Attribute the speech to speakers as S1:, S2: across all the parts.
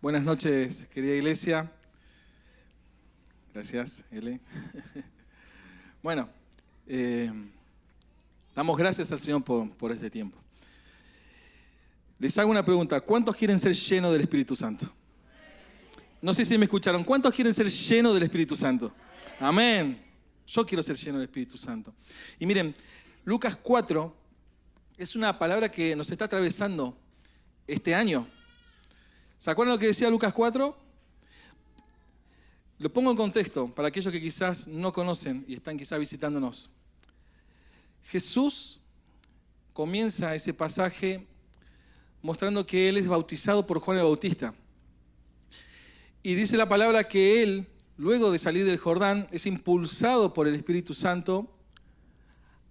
S1: Buenas noches, querida iglesia. Gracias, Ele. Bueno, damos gracias al Señor por este tiempo. Les hago una pregunta. ¿Cuántos quieren ser llenos del Espíritu Santo? No sé si me escucharon. ¿Cuántos quieren ser llenos del Espíritu Santo? Amén. Yo quiero ser lleno del Espíritu Santo. Y miren, Lucas 4 es una palabra que nos está atravesando este año. ¿Se acuerdan lo que decía Lucas 4? Lo pongo en contexto para aquellos que quizás no conocen y están quizás visitándonos. Jesús comienza ese pasaje mostrando que Él es bautizado por Juan el Bautista. Y dice la palabra que Él, luego de salir del Jordán, es impulsado por el Espíritu Santo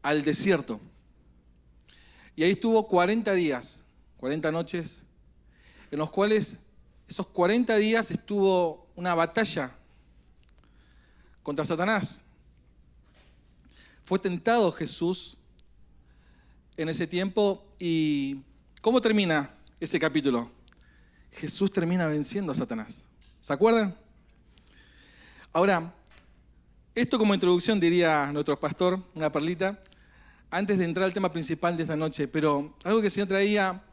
S1: al desierto. Y ahí estuvo 40 días, 40 noches, en los cuales esos 40 días estuvo una batalla contra Satanás. Fue tentado Jesús en ese tiempo. ¿Y cómo termina ese capítulo? Jesús termina venciendo a Satanás. ¿Se acuerdan? Ahora, esto como introducción diría nuestro pastor, una perlita, antes de entrar al tema principal de esta noche, pero algo que el Señor traía.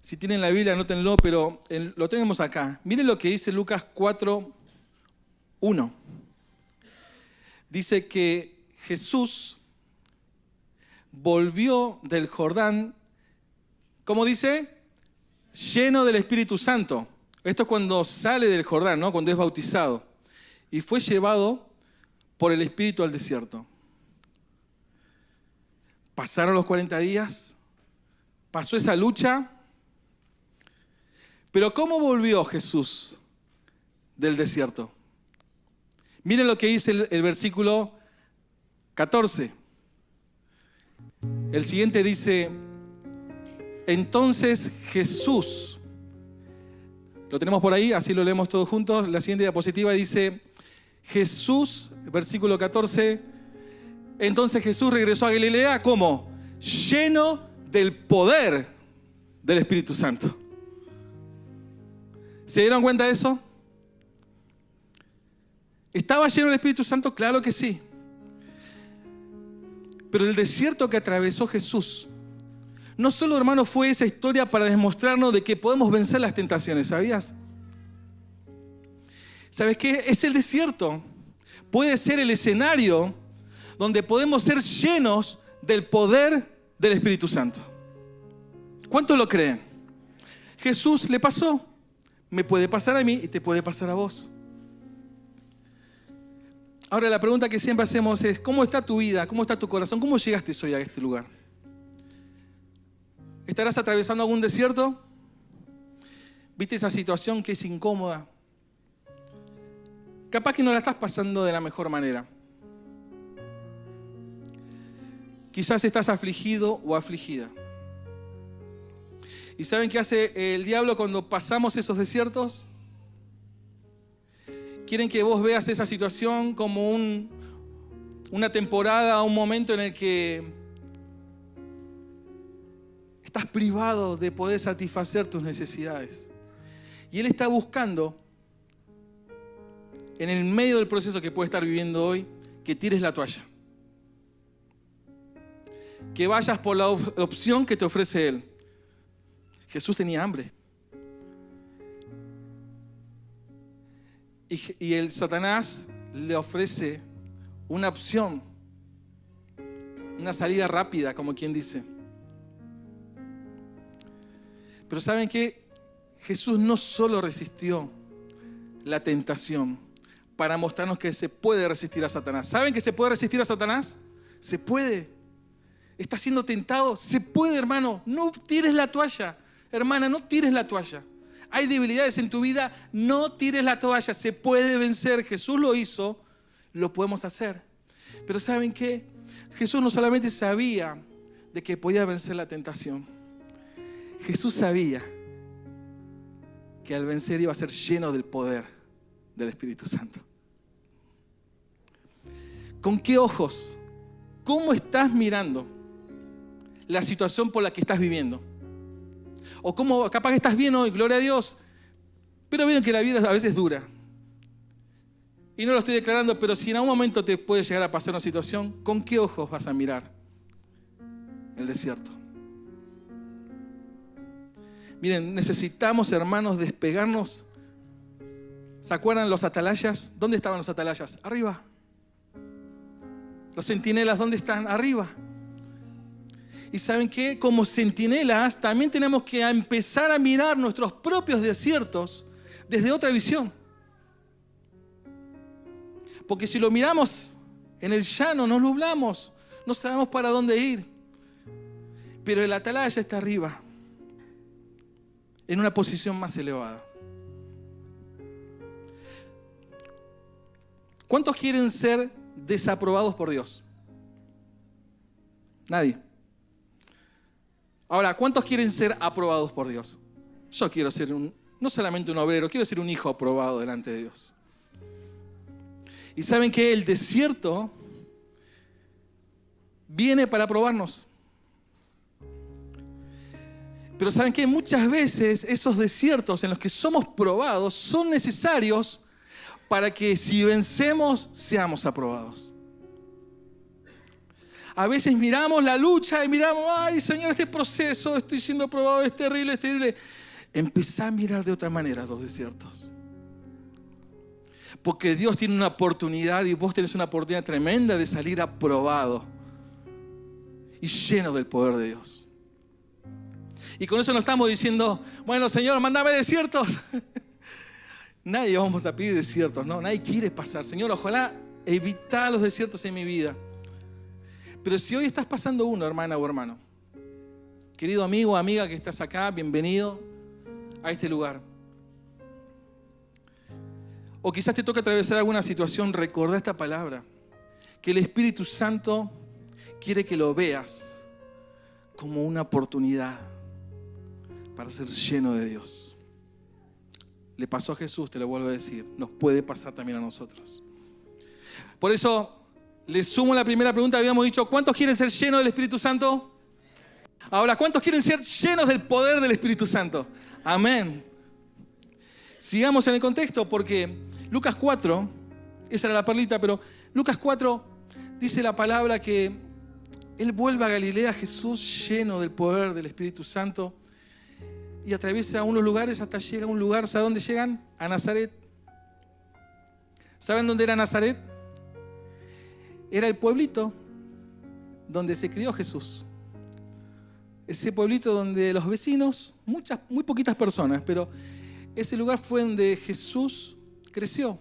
S1: Si tienen la Biblia, anótenlo, pero lo tenemos acá. Miren lo que dice Lucas 4:1. Dice que Jesús volvió del Jordán, ¿cómo dice? Lleno del Espíritu Santo. Esto es cuando sale del Jordán, ¿no? Cuando es bautizado. Y fue llevado por el Espíritu al desierto. Pasaron los 40 días, pasó esa lucha. Pero ¿cómo volvió Jesús del desierto? Miren lo que dice el versículo 14. El siguiente dice, entonces Jesús, lo tenemos por ahí, así lo leemos todos juntos. La siguiente diapositiva dice, Jesús, versículo 14, entonces Jesús regresó a Galilea, ¿cómo? Lleno del poder del Espíritu Santo. ¿Se dieron cuenta de eso? ¿Estaba lleno del Espíritu Santo? Claro que sí. Pero el desierto que atravesó Jesús, no solo, hermano, fue esa historia para demostrarnos de que podemos vencer las tentaciones, ¿sabías? ¿Sabes qué? Es el desierto. Puede ser el escenario donde podemos ser llenos del poder del Espíritu Santo. ¿Cuántos lo creen? Jesús le pasó. Me puede pasar a mí y te puede pasar a vos. Ahora la pregunta que siempre hacemos es, ¿cómo está tu vida? ¿Cómo está tu corazón? ¿Cómo llegaste hoy a este lugar? ¿Estarás atravesando algún desierto? ¿Viste esa situación que es incómoda? Capaz que no la estás pasando de la mejor manera. Quizás estás afligido o afligida. ¿Y saben qué hace el diablo cuando pasamos esos desiertos? Quieren que vos veas esa situación como una temporada, un momento en el que estás privado de poder satisfacer tus necesidades. Y Él está buscando, en el medio del proceso que puedes estar viviendo hoy, que tires la toalla. Que vayas por la opción que te ofrece Él. Jesús tenía hambre. Y el Satanás le ofrece una opción, una salida rápida, como quien dice. Pero ¿saben qué? Jesús no solo resistió la tentación para mostrarnos que se puede resistir a Satanás. ¿Saben que se puede resistir a Satanás? Se puede. ¿Estás siendo tentado? Se puede, hermano. No tires la toalla. Hermana, no tires la toalla. Hay debilidades en tu vida, no tires la toalla. Se puede vencer. Jesús lo hizo, lo podemos hacer. Pero ¿saben qué? Jesús no solamente sabía de que podía vencer la tentación. Jesús sabía que al vencer iba a ser lleno del poder del Espíritu Santo. ¿Con qué ojos? ¿Cómo estás mirando la situación por la que estás viviendo? O cómo capaz que estás bien hoy, gloria a Dios, Pero vieron que la vida a veces dura. Y no lo estoy declarando, pero si en algún momento te puede llegar a pasar una situación, ¿con qué ojos vas a mirar el desierto? Miren, necesitamos, hermanos, despegarnos. ¿Se acuerdan los atalayas? ¿Dónde estaban los atalayas? Arriba. Los centinelas, ¿dónde están? Arriba. Y ¿saben qué? Como centinelas también tenemos que empezar a mirar nuestros propios desiertos desde otra visión. Porque si lo miramos en el llano, nos nublamos, no sabemos para dónde ir. Pero el atalaya está arriba, en una posición más elevada. ¿Cuántos quieren ser desaprobados por Dios? Nadie. Ahora, ¿cuántos quieren ser aprobados por Dios? Yo quiero ser no solamente un obrero, quiero ser un hijo aprobado delante de Dios. Y saben que el desierto viene para probarnos. Pero saben que muchas veces esos desiertos en los que somos probados son necesarios para que si vencemos seamos aprobados. A veces miramos la lucha y miramos, ay Señor, este proceso, estoy siendo probado, es terrible, es terrible. Empezá a mirar de otra manera los desiertos. Porque Dios tiene una oportunidad y vos tenés una oportunidad tremenda de salir aprobado y lleno del poder de Dios. Y con eso no estamos diciendo, bueno Señor, mándame desiertos. Nadie vamos a pedir desiertos, no, nadie quiere pasar. Señor, ojalá evita los desiertos en mi vida. Pero si hoy estás pasando uno, hermana o hermano, querido amigo o amiga que estás acá, bienvenido a este lugar. O quizás te toque atravesar alguna situación, recordá esta palabra, que el Espíritu Santo quiere que lo veas como una oportunidad para ser lleno de Dios. Le pasó a Jesús, te lo vuelvo a decir, nos puede pasar también a nosotros. Por eso, le sumo la primera pregunta, habíamos dicho, ¿cuántos quieren ser llenos del Espíritu Santo? Ahora, ¿cuántos quieren ser llenos del poder del Espíritu Santo? Amén. Sigamos en el contexto porque Lucas 4, esa era la perlita, pero Lucas 4 dice la palabra que Él vuelve a Galilea, Jesús lleno del poder del Espíritu Santo y atraviesa unos lugares hasta llega a un lugar, ¿saben dónde llegan? A Nazaret. ¿Saben dónde era Nazaret? Era el pueblito donde se crió Jesús. Ese pueblito donde los vecinos, muy poquitas personas, pero ese lugar fue donde Jesús creció.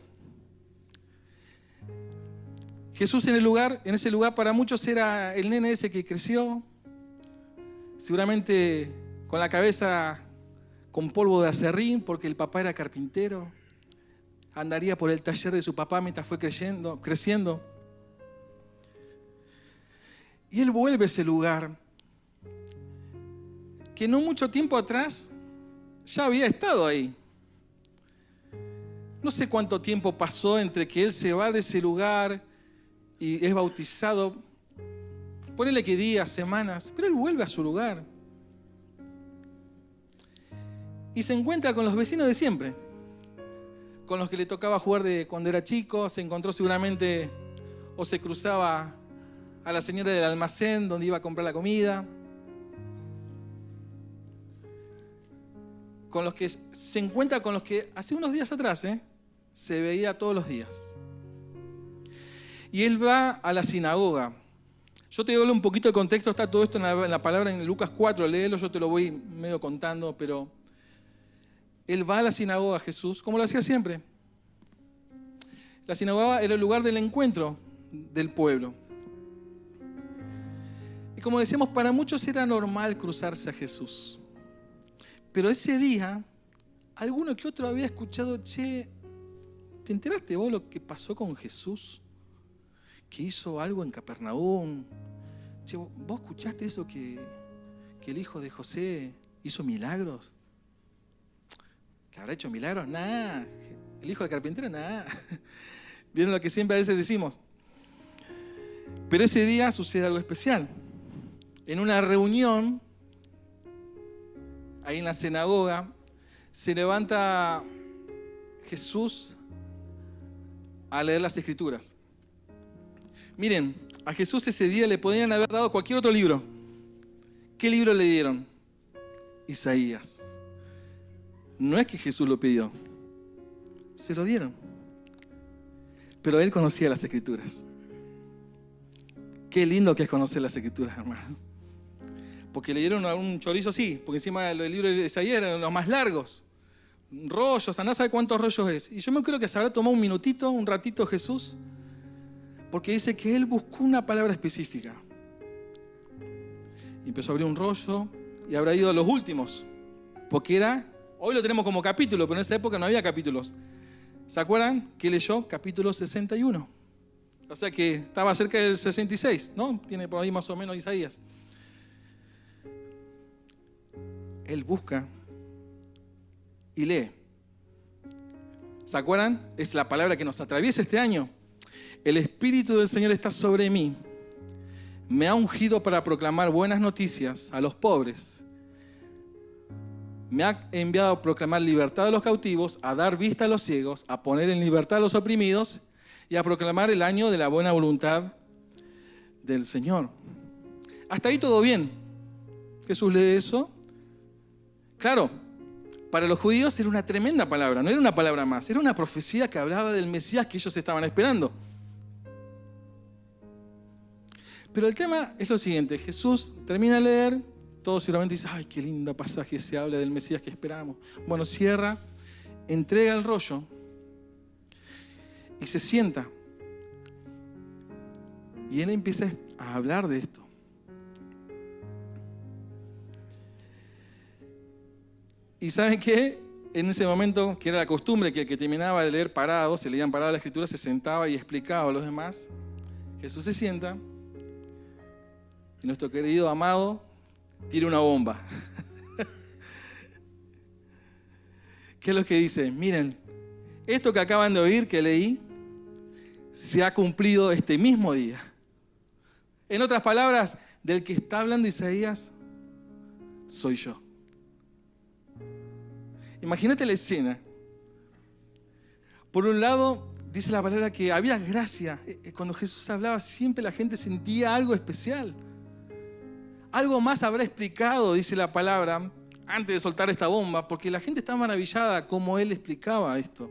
S1: Jesús en ese lugar para muchos era el nene ese que creció, seguramente con la cabeza con polvo de aserrín porque el papá era carpintero, andaría por el taller de su papá mientras fue creciendo. Y él vuelve a ese lugar que no mucho tiempo atrás ya había estado ahí. No sé cuánto tiempo pasó entre que él se va de ese lugar y es bautizado. Ponele que días, semanas, pero él vuelve a su lugar. Y se encuentra con los vecinos de siempre, con los que le tocaba jugar de cuando era chico. Se encontró seguramente o se cruzaba a la señora del almacén donde iba a comprar la comida. Con los que se encuentra con los que hace unos días atrás se veía todos los días. Y él va a la sinagoga. Yo te doy un poquito de contexto, está todo esto en la palabra en Lucas 4, léelo, yo te lo voy medio contando, pero él va a la sinagoga, Jesús, como lo hacía siempre. La sinagoga era el lugar del encuentro del pueblo. Y como decíamos, para muchos era normal cruzarse a Jesús. Pero ese día, alguno que otro había escuchado, che, ¿te enteraste vos lo que pasó con Jesús? Que hizo algo en Capernaum. Che, ¿vos escuchaste eso que el hijo de José hizo milagros? ¿Que habrá hecho milagros? Nada. ¿El hijo del carpintero? Nada. ¿Vieron lo que siempre a veces decimos? Pero ese día sucede algo especial. En una reunión, ahí en la sinagoga, se levanta Jesús a leer las Escrituras. Miren, a Jesús ese día le podían haber dado cualquier otro libro. ¿Qué libro le dieron? Isaías. No es que Jesús lo pidió, se lo dieron. Pero él conocía las Escrituras. Qué lindo que es conocer las Escrituras, hermano. Porque le dieron un chorizo así, porque encima del libro de Isaías eran los más largos. Rollos, andá a saber cuántos rollos es. Y yo me creo que se habrá tomado un minutito, un ratito Jesús, porque dice que él buscó una palabra específica. Y empezó a abrir un rollo y habrá ido a los últimos. Porque hoy lo tenemos como capítulo, pero en esa época no había capítulos. ¿Se acuerdan que leyó? Capítulo 61. O sea que estaba cerca del 66, ¿no? Tiene por ahí más o menos Isaías. Él busca y lee. ¿Se acuerdan? Es la palabra que nos atraviesa este año. El Espíritu del Señor está sobre mí. Me ha ungido para proclamar buenas noticias a los pobres. Me ha enviado a proclamar libertad a los cautivos, a dar vista a los ciegos, a poner en libertad a los oprimidos y a proclamar el año de la buena voluntad del Señor. Hasta ahí todo bien. Jesús lee eso. Claro, para los judíos era una tremenda palabra, no era una palabra más, era una profecía que hablaba del Mesías que ellos estaban esperando. Pero el tema es lo siguiente, Jesús termina de leer, todos seguramente dicen, ay, qué lindo pasaje se habla del Mesías que esperamos. Bueno, cierra, entrega el rollo y se sienta. Y él empieza a hablar de esto. ¿Y saben qué? En ese momento, que era la costumbre, que el que terminaba de leer parado, se leían parado la Escritura, se sentaba y explicaba a los demás. Jesús se sienta y nuestro querido amado tira una bomba. ¿Qué es lo que dice? Miren, esto que acaban de oír, que leí, se ha cumplido este mismo día. En otras palabras, del que está hablando Isaías, soy yo. Imagínate la escena. Por un lado, dice la palabra que había gracia. Cuando Jesús hablaba, siempre la gente sentía algo especial. Algo más habrá explicado, dice la palabra, antes de soltar esta bomba, porque la gente estaba maravillada como él explicaba esto.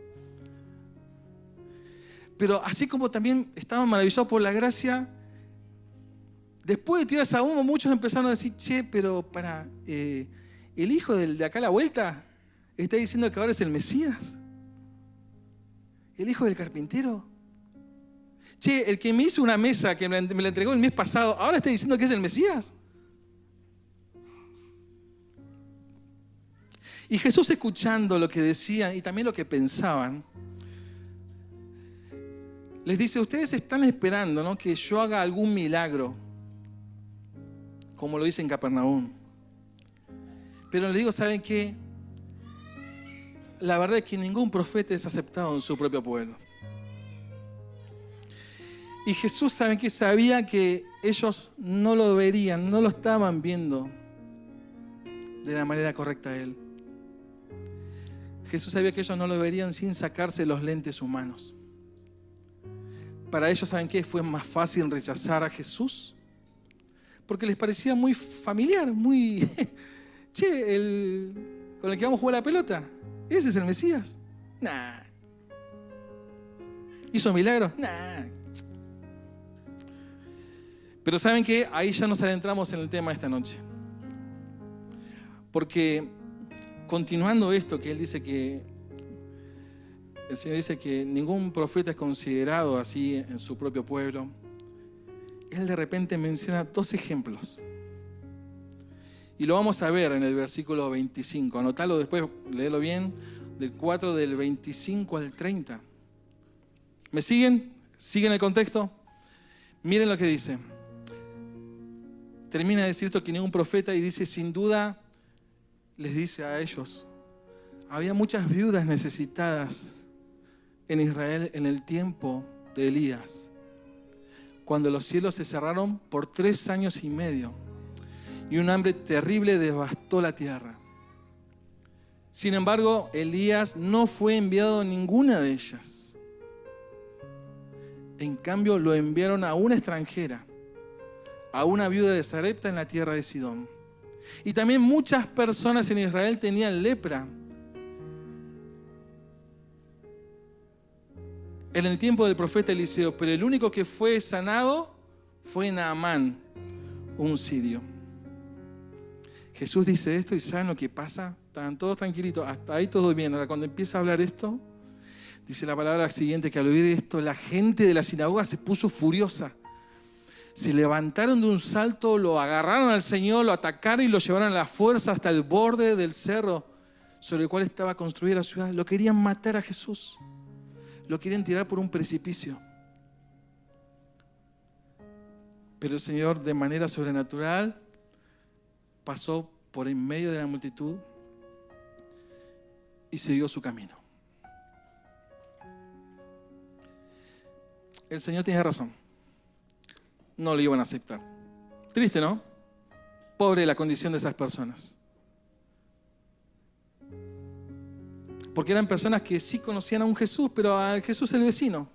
S1: Pero así como también estaban maravillados por la gracia, después de tirar esa bomba, muchos empezaron a decir, che, pero el hijo de acá a la vuelta está diciendo que ahora es el Mesías. El hijo del carpintero. Che, el que me hizo una mesa, que me la entregó el mes pasado, ahora está diciendo que es el Mesías. Y Jesús, escuchando lo que decían y también lo que pensaban, les dice, ustedes están esperando, ¿no?, que yo haga algún milagro, como lo hice en Capernaum. Pero les digo, ¿saben qué? La verdad es que ningún profeta es aceptado en su propio pueblo. Y Jesús, ¿saben qué? Sabía que ellos no lo verían, no lo estaban viendo de la manera correcta a él. Jesús sabía que ellos no lo verían sin sacarse los lentes humanos. Para ellos, ¿saben qué? Fue más fácil rechazar a Jesús porque les parecía muy familiar, muy... Che, con el que vamos a jugar la pelota, ¿ese es el Mesías? Nah. ¿Hizo milagros? Nah. Pero ¿saben qué? Ahí ya nos adentramos en el tema de esta noche. Porque continuando esto que él dice que el Señor dice que ningún profeta es considerado así en su propio pueblo, él de repente menciona dos ejemplos. Y lo vamos a ver en el versículo 25. Anotalo después, léelo bien, del 4 del 25 al 30. ¿Me siguen? ¿Siguen el contexto? Miren lo que dice. Termina de decir esto que ningún profeta y dice, sin duda, les dice a ellos, había muchas viudas necesitadas en Israel en el tiempo de Elías, cuando los cielos se cerraron por 3 años y medio y un hambre terrible devastó la tierra. Sin embargo, Elías no fue enviado a ninguna de ellas. En cambio, lo enviaron a una extranjera, a una viuda de Sarepta en la tierra de Sidón. Y también muchas personas en Israel tenían lepra. En el tiempo del profeta Eliseo, pero el único que fue sanado fue Naamán, un sirio. Jesús dice esto y ¿saben lo que pasa? Estaban todos tranquilitos, hasta ahí todo bien. Ahora cuando empieza a hablar esto, dice la palabra siguiente, que al oír esto la gente de la sinagoga se puso furiosa. Se levantaron de un salto, lo agarraron al Señor, lo atacaron y lo llevaron a la fuerza hasta el borde del cerro sobre el cual estaba construida la ciudad. Lo querían matar a Jesús. Lo querían tirar por un precipicio. Pero el Señor, de manera sobrenatural, pasó por en medio de la multitud y siguió su camino. El Señor tiene razón. No lo iban a aceptar. Triste, ¿no? Pobre la condición de esas personas. Porque eran personas que sí conocían a un Jesús, pero al Jesús el vecino.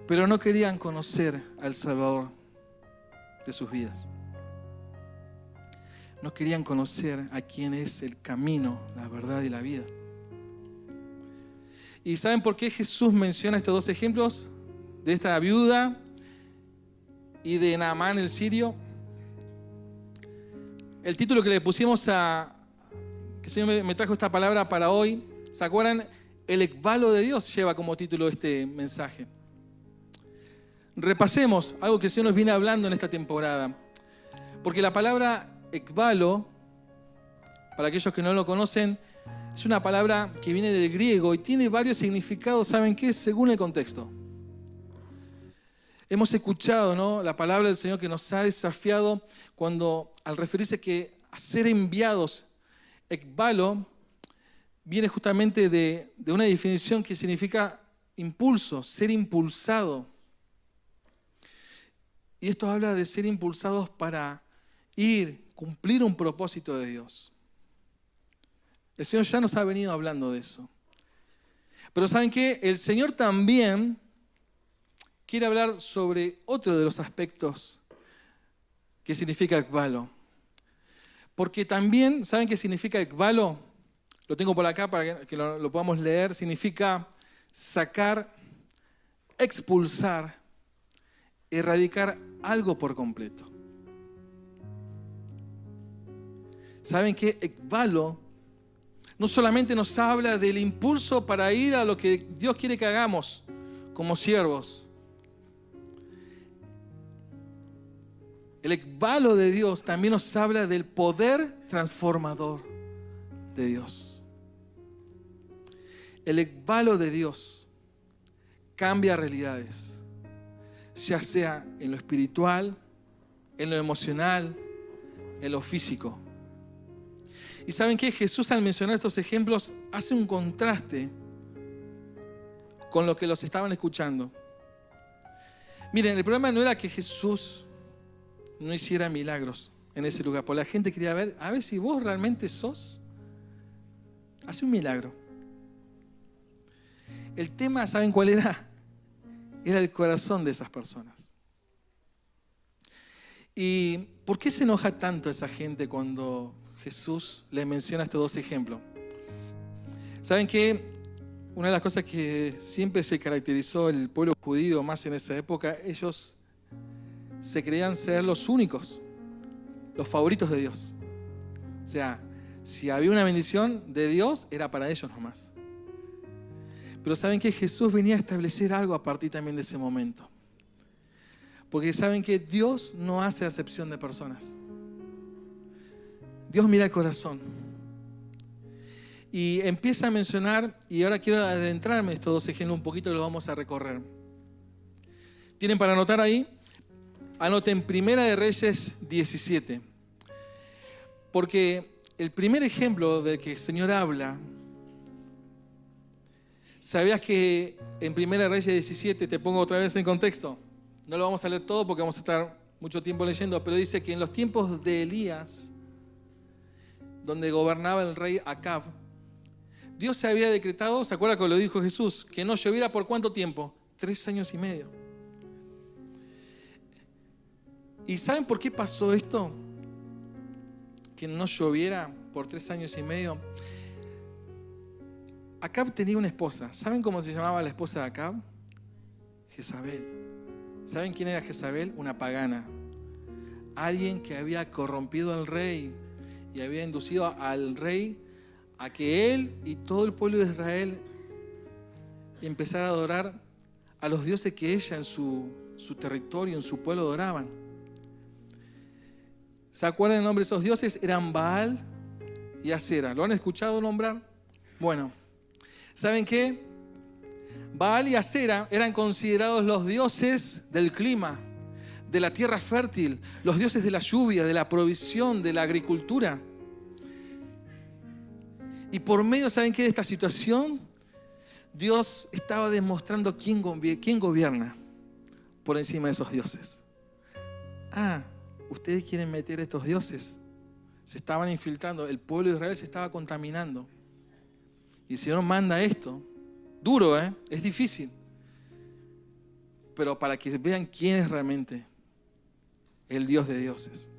S1: Pero no querían conocer al Salvador de sus vidas. No querían conocer a quién es el camino, la verdad y la vida. ¿Y saben por qué Jesús menciona estos dos ejemplos? De esta viuda y de Naamán el sirio. El título que le pusimos que el Señor me trajo esta palabra para hoy, ¿se acuerdan? El ekbalo de Dios lleva como título este mensaje. Repasemos algo que el Señor nos viene hablando en esta temporada. Porque la palabra ekbalo, para aquellos que no lo conocen, es una palabra que viene del griego y tiene varios significados, ¿saben qué? Según el contexto. Hemos escuchado, ¿no?, la palabra del Señor que nos ha desafiado cuando, al referirse que a ser enviados, ekbalo viene justamente de una definición que significa impulso, ser impulsado. Y esto habla de ser impulsados para cumplir un propósito de Dios. El Señor ya nos ha venido hablando de eso. Pero ¿saben qué? El Señor también quiere hablar sobre otro de los aspectos que significa ekbalo. Porque también, ¿saben qué significa ekbalo? Lo tengo por acá para que lo podamos leer. Significa sacar, expulsar, erradicar algo por completo. ¿Saben qué? Ekbalo no solamente nos habla del impulso para ir a lo que Dios quiere que hagamos como siervos. El ekbalo de Dios también nos habla del poder transformador de Dios. El ekbalo de Dios cambia realidades, ya sea en lo espiritual, en lo emocional, en lo físico. Y ¿saben qué? Jesús, al mencionar estos ejemplos, hace un contraste con lo que los estaban escuchando. Miren, el problema no era que Jesús no hiciera milagros en ese lugar, porque la gente quería ver, a ver si vos realmente sos. Hace un milagro. El tema, ¿saben cuál era? Era el corazón de esas personas. ¿Y por qué se enoja tanto esa gente cuando Jesús les menciona estos dos ejemplos? ¿Saben qué? Una de las cosas que siempre se caracterizó el pueblo judío más en esa época, ellos se creían ser los únicos, los favoritos de Dios. O sea, si había una bendición de Dios, era para ellos nomás. Pero ¿saben qué? Jesús venía a establecer algo a partir también de ese momento. Porque ¿saben qué? Dios no hace acepción de personas. Dios mira el corazón. Y empieza a mencionar, y ahora quiero adentrarme en estos dos ejemplos un poquito, que los vamos a recorrer. ¿Tienen para anotar ahí? Anoten Primera de Reyes 17. Porque el primer ejemplo del que el Señor habla, ¿sabías que en Primera de Reyes 17, te pongo otra vez en contexto? No lo vamos a leer todo porque vamos a estar mucho tiempo leyendo, pero dice que en los tiempos de Elías, donde gobernaba el rey Acab, Dios se había decretado, ¿se acuerda que lo dijo Jesús? Que no lloviera por ¿cuánto tiempo? 3 años y medio. ¿Y saben por qué pasó esto? Que no lloviera por 3 años y medio. Acab tenía una esposa. ¿Saben cómo se llamaba la esposa de Acab? Jezabel. ¿Saben quién era Jezabel? Una pagana. Alguien que había corrompido al rey y había inducido al rey a que él y todo el pueblo de Israel empezara a adorar a los dioses que ella en su territorio, en su pueblo adoraban. ¿Se acuerdan el nombre de esos dioses? Eran Baal y Acera. ¿Lo han escuchado nombrar? Bueno, ¿saben qué? Baal y Acera eran considerados los dioses del clima, de la tierra fértil, los dioses de la lluvia, de la provisión, de la agricultura. Y por medio, ¿saben qué? De esta situación, Dios estaba demostrando quién gobierna por encima de esos dioses. Ustedes quieren meter a estos dioses. Se estaban infiltrando, el pueblo de Israel se estaba contaminando. Y el Señor manda esto. Duro, es difícil. Pero para que vean quién es realmente el Dios de dioses.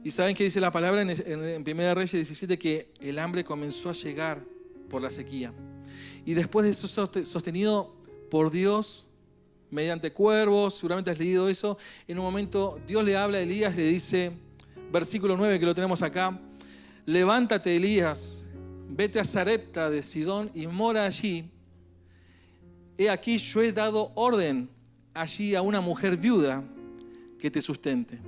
S1: Y saben que dice la palabra en 1 Reyes 17 que el hambre comenzó a llegar por la sequía. Y después de eso sostenido por Dios mediante cuervos, seguramente has leído eso, en un momento Dios le habla a Elías, le dice, versículo 9 que lo tenemos acá, levántate Elías, vete a Sarepta de Sidón y mora allí. He aquí yo he dado orden allí a una mujer viuda que te sustente.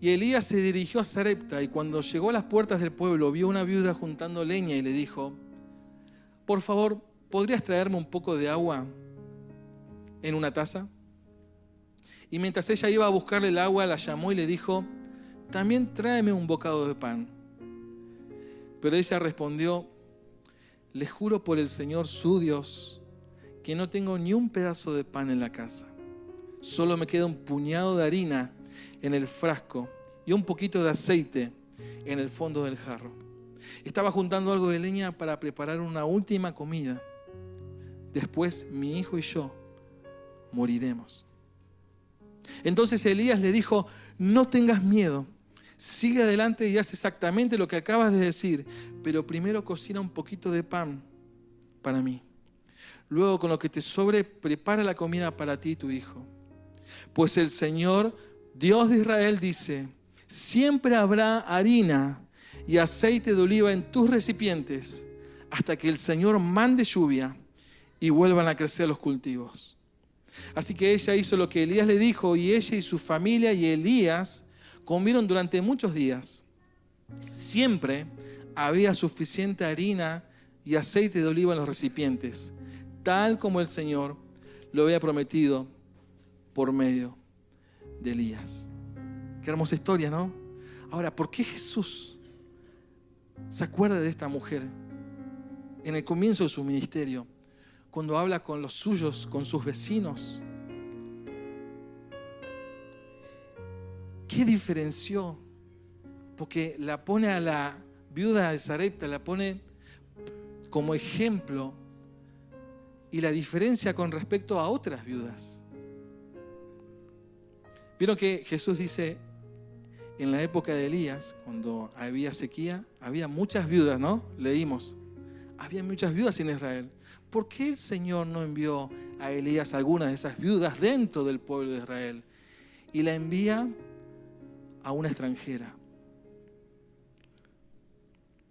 S1: Y Elías se dirigió a Sarepta y cuando llegó a las puertas del pueblo vio una viuda juntando leña y le dijo, por favor, ¿podrías traerme un poco de agua en una taza? Y mientras ella iba a buscarle el agua, la llamó y le dijo, también tráeme un bocado de pan. Pero ella respondió, le juro por el Señor su Dios que no tengo ni un pedazo de pan en la casa. Solo me queda un puñado de harina en el frasco y un poquito de aceite en el fondo del jarro. Estaba juntando algo de leña para preparar una última comida. Después mi hijo y yo moriremos. Entonces Elías le dijo, no tengas miedo, sigue adelante y haz exactamente lo que acabas de decir, pero primero cocina un poquito de pan para mí. Luego con lo que te sobre, prepara la comida para ti y tu hijo. Pues el Señor, Dios de Israel, dice, siempre habrá harina y aceite de oliva en tus recipientes hasta que el Señor mande lluvia y vuelvan a crecer los cultivos. Así que ella hizo lo que Elías le dijo y ella y su familia y Elías comieron durante muchos días. Siempre había suficiente harina y aceite de oliva en los recipientes, tal como el Señor lo había prometido por medio de Elías. Qué hermosa historia, ¿no? Ahora, ¿por qué Jesús se acuerda de esta mujer en el comienzo de su ministerio? Cuando habla con los suyos, con sus vecinos. ¿Qué diferenció? Porque la pone a la viuda de Sarepta, la pone como ejemplo y la diferencia con respecto a otras viudas. Vieron que Jesús dice, en la época de Elías, cuando había sequía, había muchas viudas, ¿no? Leímos. Había muchas viudas en Israel. ¿Por qué el Señor no envió a Elías a algunas de esas viudas dentro del pueblo de Israel? Y la envía a una extranjera.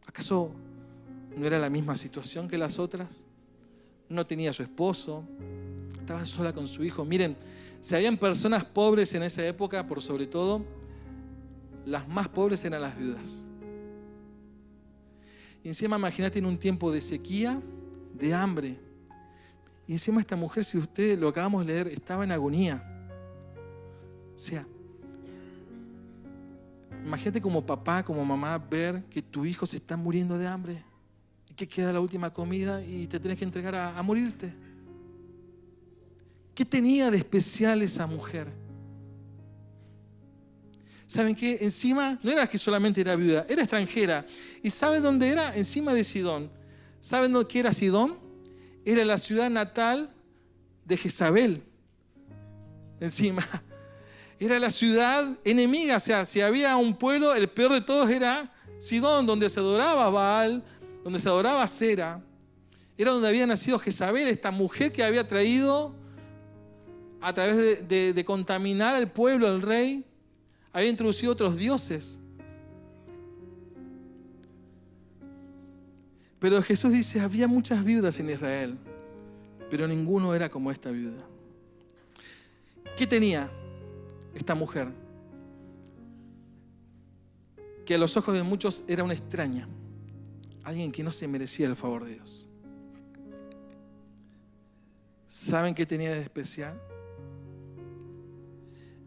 S1: ¿Acaso no era la misma situación que las otras? No tenía a su esposo, estaba sola con su hijo. Miren, si habían personas pobres en esa época, por sobre todo, las más pobres eran las viudas. Y encima imagínate en un tiempo de sequía, de hambre. Y encima esta mujer, si ustedes lo acabamos de leer, estaba en agonía. O sea, imagínate como papá, como mamá, ver que tu hijo se está muriendo de hambre y que queda la última comida y te tenés que entregar a morirte. ¿Qué tenía de especial esa mujer? ¿Saben qué? Encima no era que solamente era viuda, era extranjera. ¿Y saben dónde era? Encima de Sidón. ¿Saben qué era Sidón? Era la ciudad natal de Jezabel. Encima. Era la ciudad enemiga. O sea, si había un pueblo, el peor de todos era Sidón, donde se adoraba a Baal, donde se adoraba a Sera. Era donde había nacido Jezabel, esta mujer que había traído, a través de contaminar al pueblo, al rey, había introducido otros dioses. Pero Jesús dice, había muchas viudas en Israel, pero ninguno era como esta viuda. ¿Qué tenía esta mujer? Que a los ojos de muchos era una extraña, alguien que no se merecía el favor de Dios. ¿Saben qué tenía de especial?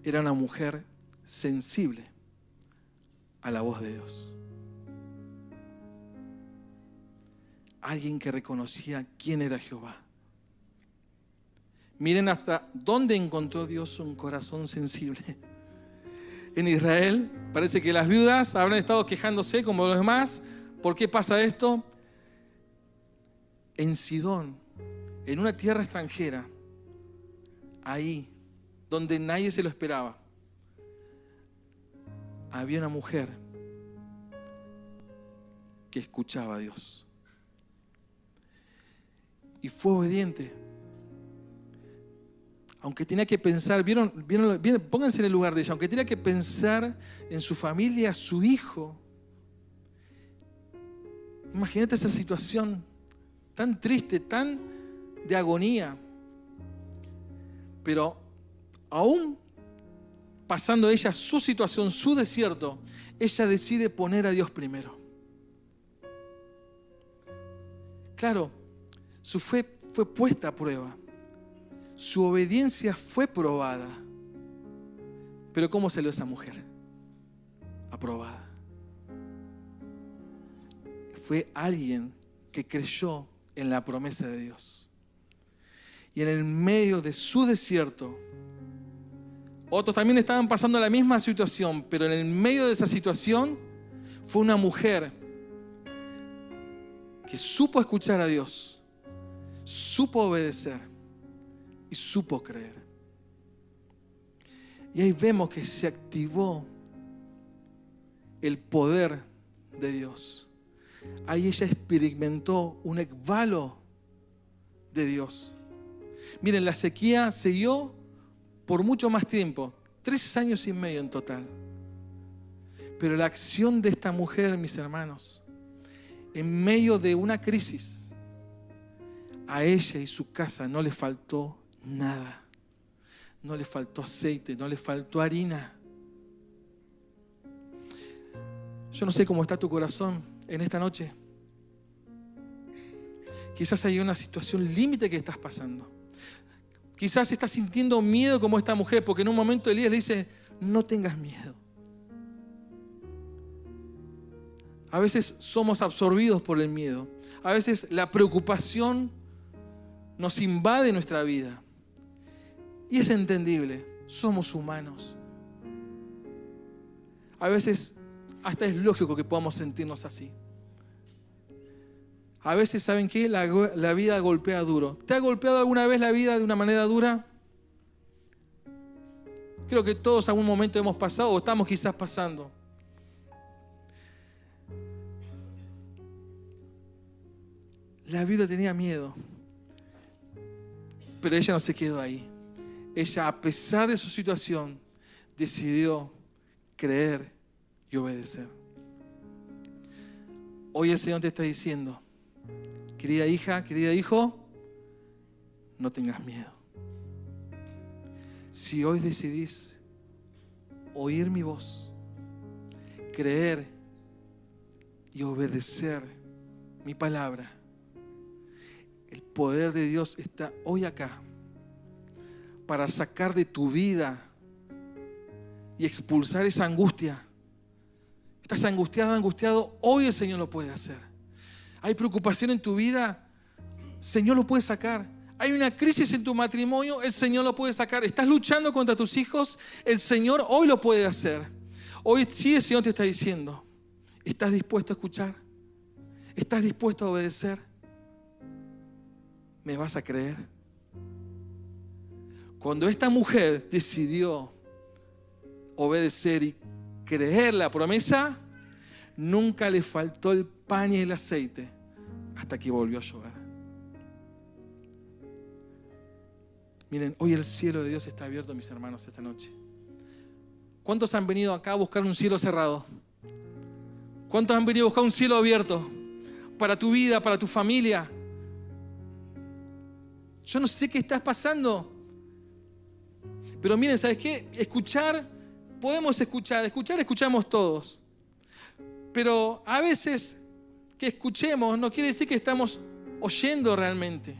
S1: Era una mujer sensible a la voz de Dios. Alguien que reconocía quién era Jehová. Miren hasta dónde encontró Dios un corazón sensible. En Israel parece que las viudas habrán estado quejándose como los demás. ¿Por qué pasa esto? En Sidón, en una tierra extranjera, ahí donde nadie se lo esperaba, había una mujer que escuchaba a Dios y fue obediente. Aunque tenía que pensar, ¿vieron? Pónganse en el lugar de ella, aunque tenía que pensar en su familia, su hijo. Imagínate esa situación tan triste, tan de agonía. Pero aún pasando ella su situación, su desierto, ella decide poner a Dios primero. Claro, su fe fue puesta a prueba. Su obediencia fue probada. Pero ¿cómo salió esa mujer? Aprobada. Fue alguien que creyó en la promesa de Dios. Y en el medio de su desierto, otros también estaban pasando la misma situación, pero en el medio de esa situación fue una mujer que supo escuchar a Dios, supo obedecer y supo creer. Y ahí vemos que se activó el poder de Dios. Ahí ella experimentó un ekbalo de Dios. Miren, la sequía siguió por mucho más tiempo, 3 años y medio en total. Pero la acción de esta mujer, mis hermanos, en medio de una crisis, a ella y su casa no le faltó nada. No le faltó aceite, no le faltó harina. Yo no sé cómo está tu corazón en esta noche. Quizás hay una situación límite que estás pasando. Quizás estás sintiendo miedo como esta mujer, porque en un momento Elías le dice, no tengas miedo. A veces somos absorbidos por el miedo. A veces la preocupación nos invade nuestra vida. Y es entendible, somos humanos. A veces hasta es lógico que podamos sentirnos así. A veces, ¿saben qué? La vida golpea duro. ¿Te ha golpeado alguna vez la vida de una manera dura? Creo que todos en algún momento hemos pasado o estamos quizás pasando. La viuda tenía miedo, pero ella no se quedó ahí. Ella, a pesar de su situación, decidió creer y obedecer. Hoy el Señor te está diciendo, querida hija, querido hijo, no tengas miedo. Si hoy decidís oír mi voz, creer y obedecer mi palabra, el poder de Dios está hoy acá para sacar de tu vida y expulsar esa angustia. Estás angustiada, angustiado, hoy el Señor lo puede hacer. Hay preocupación en tu vida, el Señor lo puede sacar. Hay una crisis en tu matrimonio, el Señor lo puede sacar. Estás luchando contra tus hijos, el Señor hoy lo puede hacer. Hoy sí el Señor te está diciendo, ¿estás dispuesto a escuchar? ¿Estás dispuesto a obedecer? ¿Me vas a creer? Cuando esta mujer decidió obedecer y creer la promesa, nunca le faltó el pan y el aceite hasta que volvió a llover. Miren, hoy el cielo de Dios está abierto, mis hermanos, esta noche. ¿Cuántos han venido acá a buscar un cielo cerrado? ¿Cuántos han venido a buscar un cielo abierto para tu vida, para tu familia? Yo no sé qué estás pasando, pero miren, ¿sabes qué? Escuchar, podemos escuchar, escuchamos todos. Pero a veces que escuchemos no quiere decir que estamos oyendo realmente.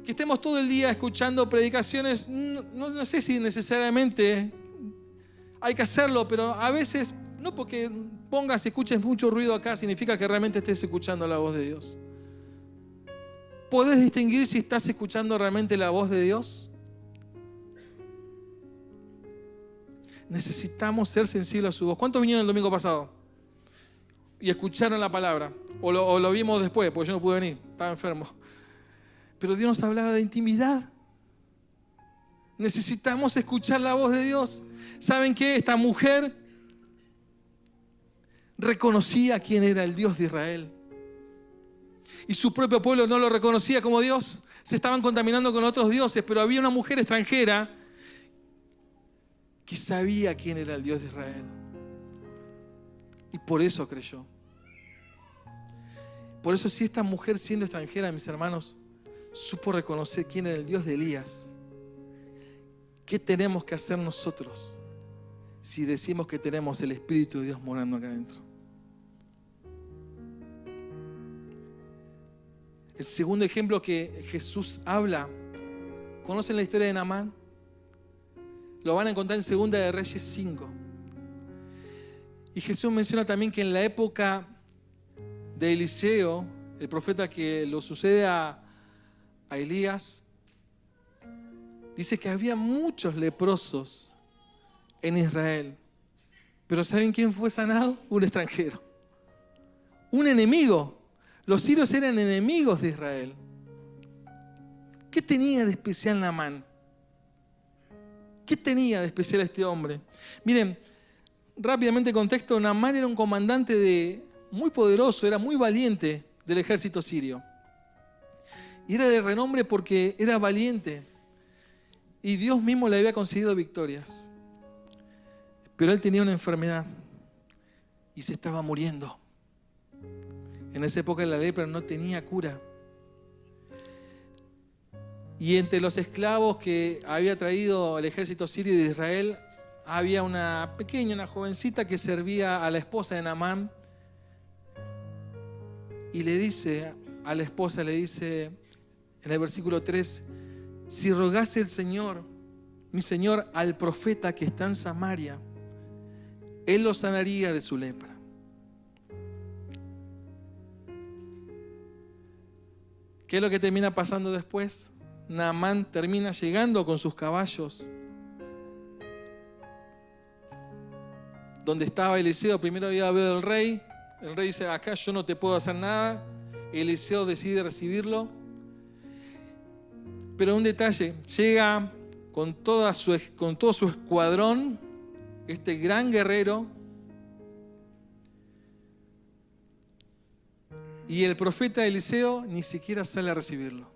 S1: Que estemos todo el día escuchando predicaciones, no sé si necesariamente hay que hacerlo, pero a veces, no porque pongas y escuches mucho ruido acá, significa que realmente estés escuchando la voz de Dios. ¿Podés distinguir si estás escuchando realmente la voz de Dios? Necesitamos ser sensibles a su voz. ¿Cuántos vinieron el domingo pasado y escucharon la palabra? O lo vimos después, porque yo no pude venir, estaba enfermo. Pero Dios nos hablaba de intimidad. Necesitamos escuchar la voz de Dios. ¿Saben qué? Esta mujer reconocía quién era el Dios de Israel. Y su propio pueblo no lo reconocía como Dios. Se estaban contaminando con otros dioses, pero había una mujer extranjera que sabía quién era el Dios de Israel. Y por eso creyó. Por eso, si esta mujer, siendo extranjera, mis hermanos, supo reconocer quién era el Dios de Elías, ¿qué tenemos que hacer nosotros si decimos que tenemos el Espíritu de Dios morando acá adentro? El segundo ejemplo que Jesús habla, ¿conocen la historia de Naamán? Lo van a encontrar en 2 de Reyes 5. Y Jesús menciona también que en la época de Eliseo, el profeta que lo sucede a Elías, dice que había muchos leprosos en Israel. Pero ¿saben quién fue sanado? Un extranjero. Un enemigo. Los sirios eran enemigos de Israel. ¿Qué tenía de especial Naamán? ¿Qué tenía de especial este hombre? Miren, rápidamente contexto, Naamán era un comandante muy poderoso, era muy valiente del ejército sirio. Y era de renombre porque era valiente. Y Dios mismo le había concedido victorias. Pero él tenía una enfermedad y se estaba muriendo. En esa época la lepra no tenía cura. Y entre los esclavos que había traído el ejército sirio de Israel, había una jovencita que servía a la esposa de Naamán. Y le dice a la esposa, en el versículo 3, si rogase el Señor, mi Señor, al profeta que está en Samaria, Él lo sanaría de su lepra. ¿Qué es lo que termina pasando después? Naamán termina llegando con sus caballos donde estaba Eliseo. Primero había habido el rey. El rey dice, acá yo no te puedo hacer nada. Eliseo decide recibirlo. Pero un detalle, llega con todo su escuadrón, este gran guerrero, y el profeta Eliseo ni siquiera sale a recibirlo,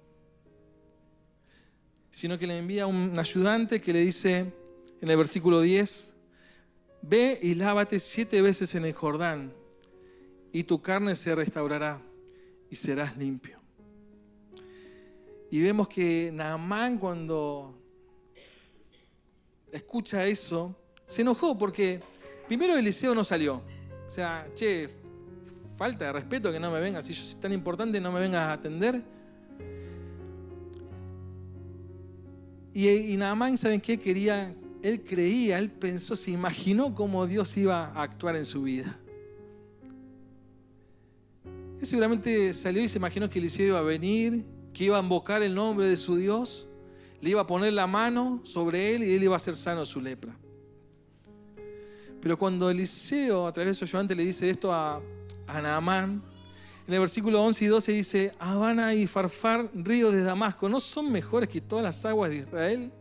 S1: sino que le envía un ayudante que le dice en el versículo 10, ve y lávate 7 veces en el Jordán, y tu carne se restaurará y serás limpio. Y vemos que Naamán, cuando escucha eso, se enojó porque primero Eliseo no salió. O sea, falta de respeto que no me vengas, si yo soy tan importante no me vengas a atender. Y Naamán, ¿saben qué? Él creía, él pensó, se imaginó cómo Dios iba a actuar en su vida. Él seguramente salió y se imaginó que Eliseo iba a venir, que iba a invocar el nombre de su Dios, le iba a poner la mano sobre él y él iba a ser sano de su lepra. Pero cuando Eliseo, a través de su ayudante, le dice esto a Naamán, en el versículo 11 y 12 dice: Abana y Farfar, ríos de Damasco, ¿no son mejores que todas las aguas de Israel?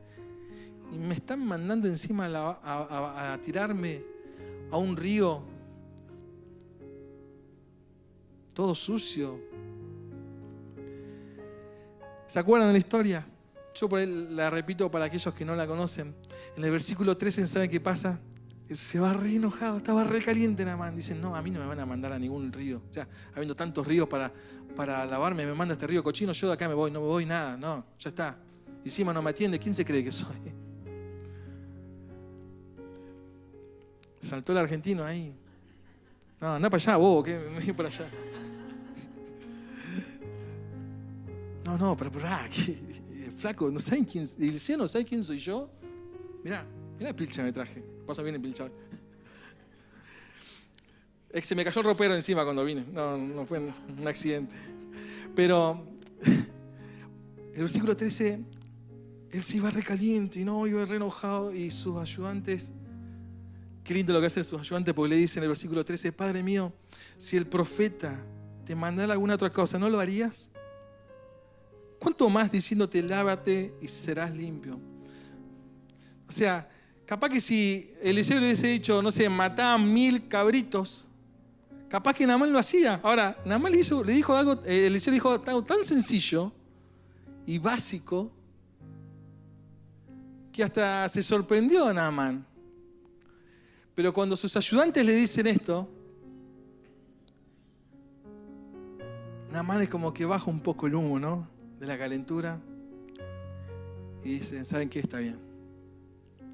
S1: Y me están mandando encima a tirarme a un río todo sucio. ¿Se acuerdan de la historia? Yo por ahí la repito para aquellos que no la conocen. En el versículo 13, ¿saben qué pasa? Se va re enojado, estaba re caliente Naamán. Dicen: no, a mí no me van a mandar a ningún río. O sea, habiendo tantos ríos para lavarme, me manda este río cochino, yo de acá me voy, no me voy nada, no, ya está. Encima no me atiende, ¿quién se cree que soy? Saltó el argentino ahí. No, anda para allá, bobo, que me voy para allá. No, pero flaco, ¿no saben quién? ¿Eliseo no sabe quién soy yo? Mirá el pilcha me traje. Pasa bien el pilcha. Se me cayó el ropero encima cuando vine. No fue un accidente. Pero el versículo 13, él se iba recaliente y no, iba re enojado. Y sus ayudantes, qué lindo lo que hacen sus ayudantes, porque le dicen en el versículo 13: Padre mío, si el profeta te mandara alguna otra cosa, ¿no lo harías? ¿Cuánto más diciéndote lávate y serás limpio? O sea, capaz que si Eliseo le hubiese dicho, no sé, mataban 1000 cabritos, capaz que Naamán lo hacía. Ahora, Naamán le dijo algo, Eliseo dijo algo tan sencillo y básico que hasta se sorprendió a Naamán. Pero cuando sus ayudantes le dicen esto, Naamán es como que baja un poco el humo, ¿no? De la calentura, y dicen: ¿saben qué? Está bien,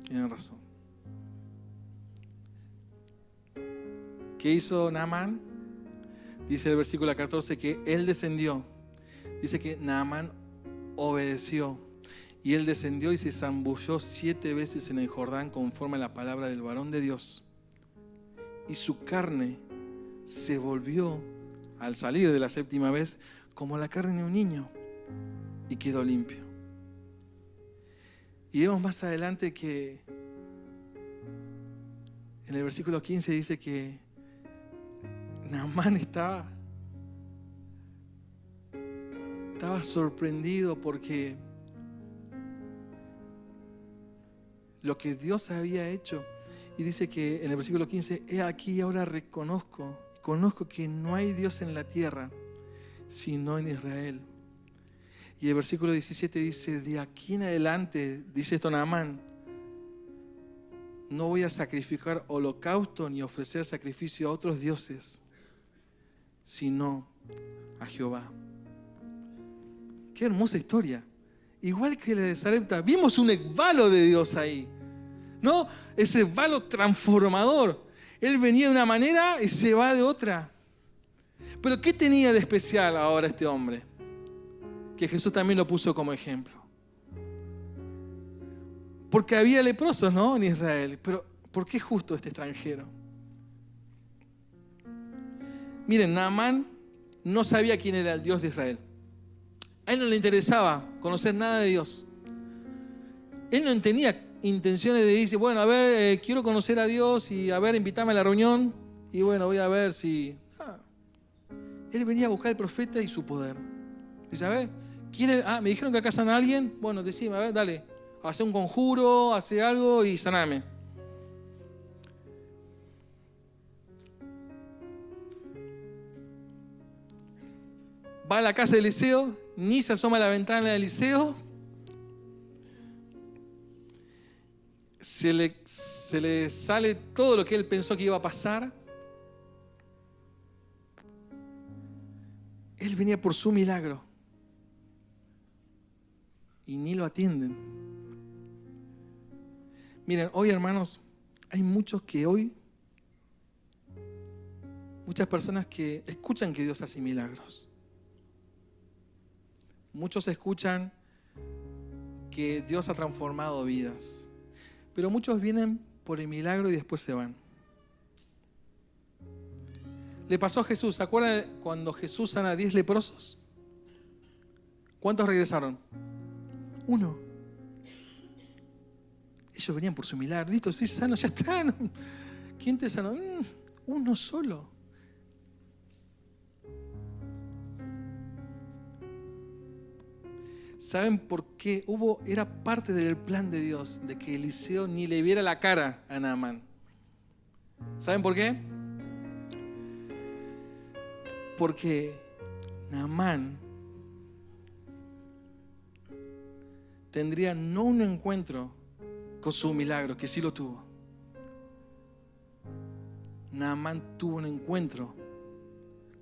S1: tienen razón. ¿Qué hizo Naamán? Dice el versículo 14 que él descendió. Dice que Naamán obedeció, y él descendió y se zambulló 7 veces en el Jordán conforme a la palabra del varón de Dios, y su carne se volvió al salir de la 7ª vez como la carne de un niño, y quedó limpio. Y vemos más adelante que en el versículo 15 dice que Naamán estaba sorprendido porque lo que Dios había hecho. Y dice que en el versículo 15: he aquí ahora conozco que no hay Dios en la tierra sino en Israel. Y el versículo 17 dice: de aquí en adelante, dice esto Naamán, no voy a sacrificar holocausto ni ofrecer sacrificio a otros dioses, sino a Jehová. Qué hermosa historia. Igual que la de Sarepta, vimos un ekbalo de Dios ahí, ¿no? Ese ekbalo transformador. Él venía de una manera y se va de otra. Pero ¿qué tenía de especial ahora este hombre? Que Jesús también lo puso como ejemplo. Porque había leprosos, ¿no? En Israel. Pero ¿por qué justo este extranjero? Miren, Naamán no sabía quién era el Dios de Israel. A él no le interesaba conocer nada de Dios. Él no tenía intenciones de decir: bueno, a ver, quiero conocer a Dios y a ver, invítame a la reunión y bueno, voy a ver si... Él venía a buscar al profeta y su poder. Dice: a ver, me dijeron que acá sana a alguien. Bueno, decime, a ver, dale, hace un conjuro, hace algo y saname. Va a la casa de Eliseo, ni se asoma a la ventana de Eliseo. Se le sale todo lo que él pensó que iba a pasar. Él venía por su milagro y ni lo atienden. Miren, hoy, hermanos, hay muchas personas que escuchan que Dios hace milagros. Muchos escuchan que Dios ha transformado vidas, pero muchos vienen por el milagro y después se van. Le pasó a Jesús. ¿Se acuerdan cuando Jesús sana a 10 leprosos? ¿Cuántos regresaron? 1. Ellos venían por su milagro. Listo, estoy sano, ya está. ¿Quién te sanó? Uno solo. ¿Saben por qué? Era parte del plan de Dios de que Eliseo ni le viera la cara a Naamán. ¿Saben por qué? Porque Naamán tendría no un encuentro con su milagro, que sí lo tuvo. Naamán tuvo un encuentro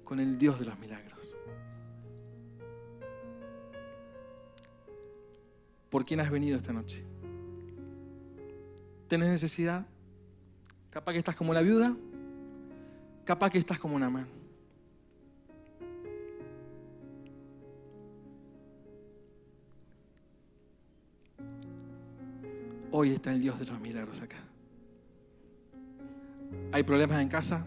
S1: con el Dios de los milagros. ¿Por quién has venido esta noche? ¿Tienes necesidad? Capaz que estás como la viuda, capaz que estás como Naamán. Hoy está el Dios de los milagros acá. Hay problemas en casa,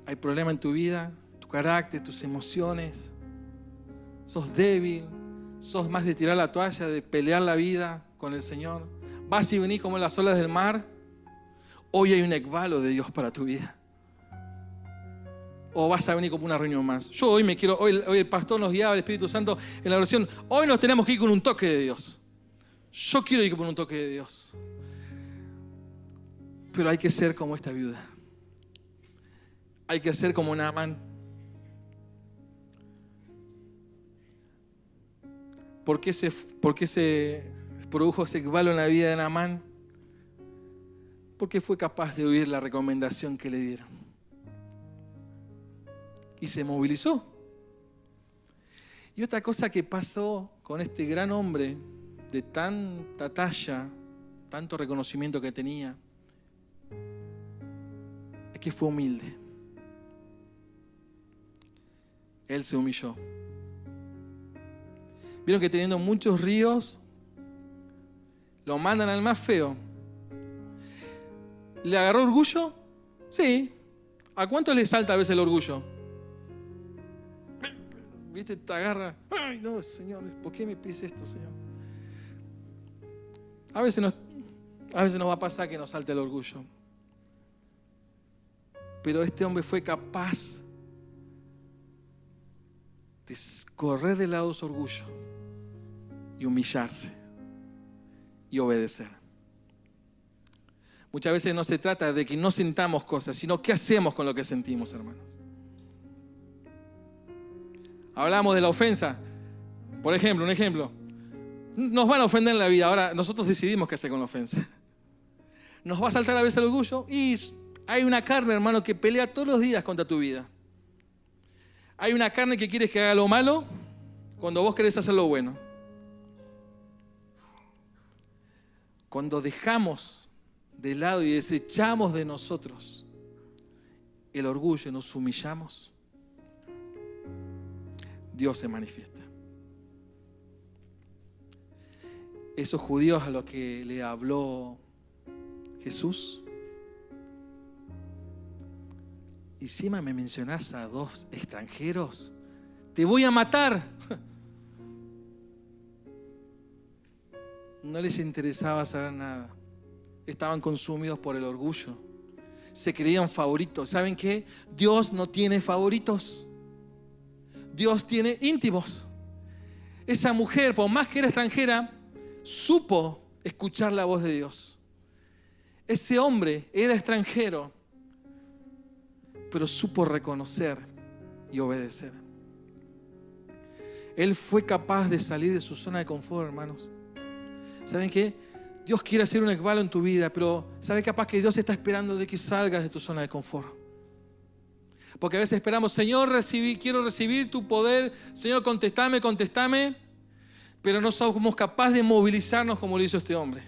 S1: hay problemas en tu vida, tu carácter, tus emociones. Sos débil, sos más de tirar la toalla, de pelear la vida con el Señor. Vas y venís como las olas del mar. Hoy hay un ekbalo de Dios para tu vida. O vas a venir como una reunión más. Yo hoy hoy el pastor nos guiaba, el Espíritu Santo en la oración. Hoy nos tenemos que ir con un toque de Dios. Yo quiero ir con un toque de Dios. Pero hay que ser como esta viuda. Hay que ser como Naamán. ¿Por qué se produjo ese ekbalo en la vida de Naamán? Porque fue capaz de oír la recomendación que le dieron. Y se movilizó. Y otra cosa que pasó con este gran hombre de tanta talla, tanto reconocimiento que tenía, es que fue humilde. Él se humilló. Vieron que teniendo muchos ríos, lo mandan al más feo. ¿Le agarró orgullo? Sí. ¿A cuánto le salta a veces el orgullo? ¿Viste? Te agarra. Ay, no, Señor, ¿por qué me pides esto, Señor? A veces nos va a pasar que nos salte el orgullo. Pero este hombre fue capaz de correr del lado de su orgullo y humillarse y obedecer. Muchas veces no se trata de que no sintamos cosas, sino qué hacemos con lo que sentimos, hermanos. Hablamos de la ofensa. Por ejemplo, un ejemplo. Nos van a ofender en la vida. Ahora nosotros decidimos qué hacer con la ofensa. Nos va a saltar a veces el orgullo y hay una carne, hermano, que pelea todos los días contra tu vida. Hay una carne que quiere que haga lo malo cuando vos querés hacer lo bueno. Cuando dejamos de lado y desechamos de nosotros el orgullo y nos humillamos, Dios se manifiesta. Esos judíos a los que le habló Jesús, encima me mencionás a 2 extranjeros, te voy a matar. No les interesaba saber nada. Estaban consumidos por el orgullo. Se creían favoritos. ¿Saben qué? Dios no tiene favoritos. Dios tiene íntimos. Esa mujer, por más que era extranjera, supo escuchar la voz de Dios. Ese hombre era extranjero, pero supo reconocer y obedecer. Él fue capaz de salir de su zona de confort, hermanos. ¿Saben qué? Dios quiere hacer un ekbalo en tu vida, pero ¿sabes capaz que Dios está esperando de que salgas de tu zona de confort? Porque a veces esperamos, Señor, quiero recibir tu poder, Señor, contestame, pero no somos capaces de movilizarnos como lo hizo este hombre.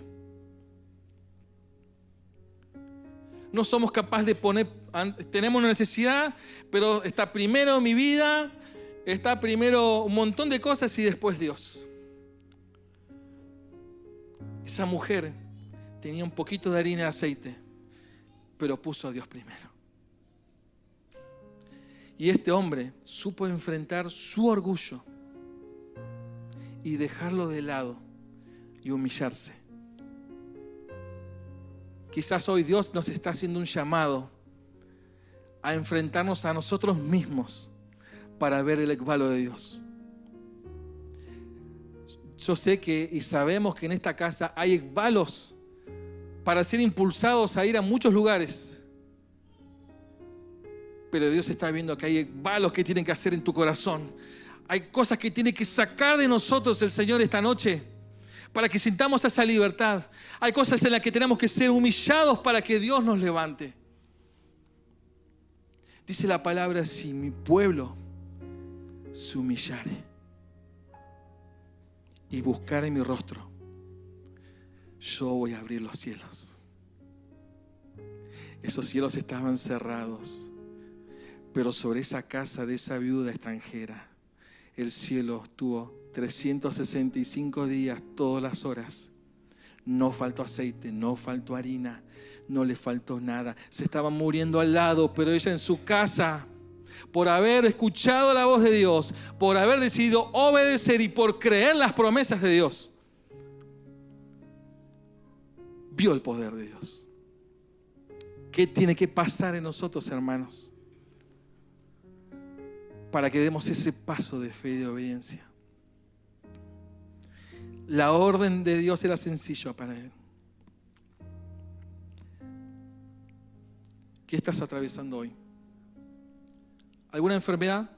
S1: No somos capaces de tenemos una necesidad, pero está primero mi vida, está primero un montón de cosas y después Dios. Esa mujer tenía un poquito de harina y aceite, pero puso a Dios primero. Y este hombre supo enfrentar su orgullo y dejarlo de lado y humillarse Quizás hoy Dios nos está haciendo un llamado a enfrentarnos a nosotros mismos para ver el ekbalo de Dios. Yo sé que y sabemos que en esta casa hay ekbalos para ser impulsados a ir a muchos lugares. Pero Dios está viendo que hay ekbalos que tienen que hacer en tu corazón. Hay cosas que tiene que sacar de nosotros el Señor esta noche para que sintamos esa libertad. Hay cosas en las que tenemos que ser humillados para que Dios nos levante. Dice la palabra, si mi pueblo se humillare y buscare mi rostro, yo voy a abrir los cielos. Esos cielos estaban cerrados, pero sobre esa casa de esa viuda extranjera, el cielo estuvo 365 días, todas las horas. No faltó aceite, no faltó harina, no le faltó nada. Se estaban muriendo al lado, pero ella en su casa, por haber escuchado la voz de Dios, por haber decidido obedecer y por creer las promesas de Dios, vio el poder de Dios. ¿Qué tiene que pasar en nosotros, hermanos, para que demos ese paso de fe y de obediencia? La orden de Dios era sencilla para él. ¿Qué estás atravesando hoy? ¿Alguna enfermedad?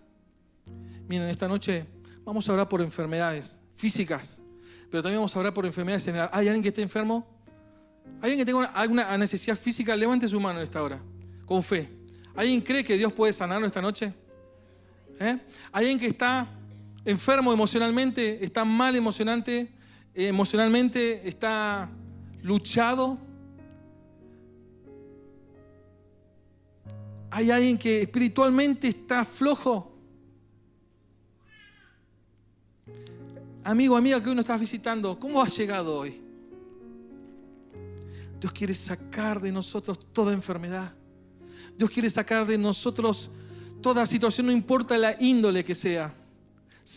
S1: Miren, esta noche vamos a orar por enfermedades físicas, pero también vamos a orar por enfermedades generales. ¿Hay alguien que esté enfermo? ¿Alguien que tenga alguna necesidad física? Levante su mano en esta hora, con fe. ¿Alguien cree que Dios puede sanarlo esta noche? ¿Alguien que está enfermo emocionalmente, está mal emocionalmente, está luchado? ¿Hay alguien que espiritualmente está flojo? Amigo, amiga que hoy nos estás visitando, ¿cómo has llegado hoy? Dios quiere sacar de nosotros toda enfermedad. Dios quiere sacar de nosotros toda situación, no importa la índole que sea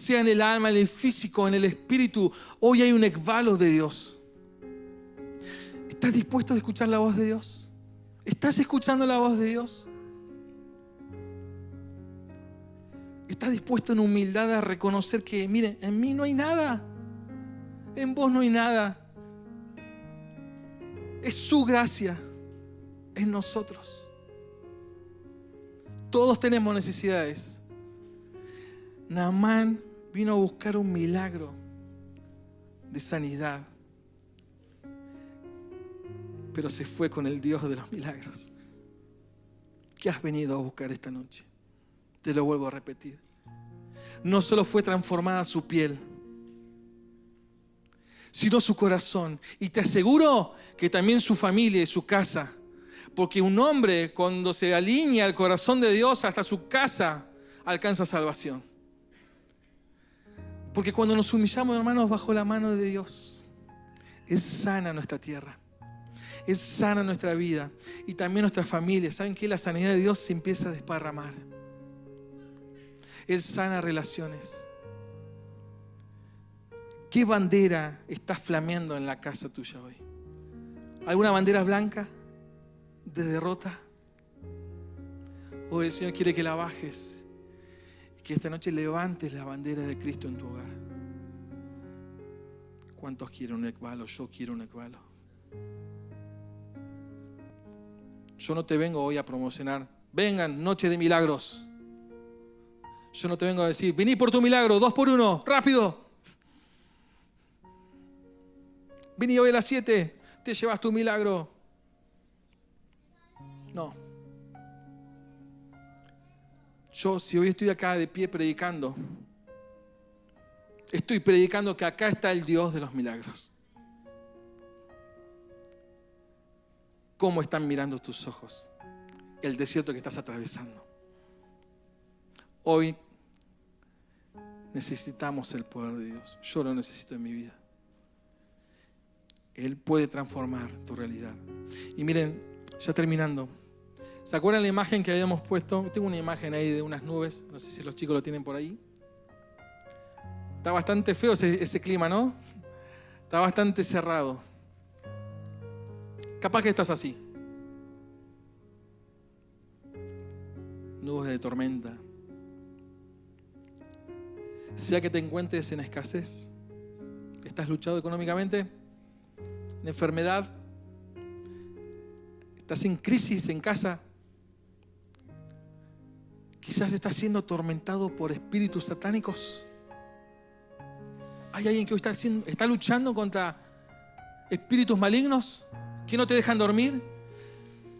S1: en el alma, en el físico, en el espíritu. Hoy hay un ekbalo de Dios. ¿Estás dispuesto a escuchar la voz de Dios? ¿Estás escuchando la voz de Dios? ¿Estás dispuesto en humildad a reconocer que, miren, en mí no hay nada, en vos no hay nada? Es su gracia en nosotros. Todos tenemos necesidades. Naamán vino a buscar un milagro de sanidad, pero se fue con el Dios de los milagros. ¿Qué has venido a buscar esta noche? Te lo vuelvo a repetir. No solo fue transformada su piel, sino su corazón. Y te aseguro que también su familia y su casa. Porque un hombre, cuando se alinea al corazón de Dios, hasta su casa alcanza salvación. Porque cuando nos humillamos, hermanos, bajo la mano de Dios, es sana nuestra tierra, es sana nuestra vida y también nuestra familia. ¿Saben qué? La sanidad de Dios se empieza a desparramar. Él sana relaciones. ¿Qué bandera está flameando en la casa tuya hoy? ¿Alguna bandera blanca de derrota? Hoy el Señor quiere que la bajes y que esta noche levantes la bandera de Cristo en tu hogar. ¿Cuántos quieren un ekbalo? Yo quiero un ekbalo. Yo no te vengo hoy a promocionar, vengan, noche de milagros. Yo no te vengo a decir, vení por tu milagro, 2 por 1, rápido. Vení hoy a las 7, te llevas tu milagro. No. Yo, si hoy estoy acá de pie predicando, estoy predicando que acá está el Dios de los milagros. ¿Cómo están mirando tus ojos el desierto que estás atravesando? Hoy necesitamos el poder de Dios. Yo lo necesito en mi vida. Él puede transformar tu realidad. Y miren, ya terminando, ¿se acuerdan la imagen que habíamos puesto? Tengo una imagen ahí de unas nubes. No sé si los chicos lo tienen por ahí. Está bastante feo ese clima, ¿no? Está bastante cerrado. Capaz que estás así. Nubes de tormenta. Sea que te encuentres en escasez, estás luchado económicamente, en enfermedad, estás en crisis en casa, quizás estás siendo atormentado por espíritus satánicos. Hay alguien que hoy está luchando contra espíritus malignos que no te dejan dormir,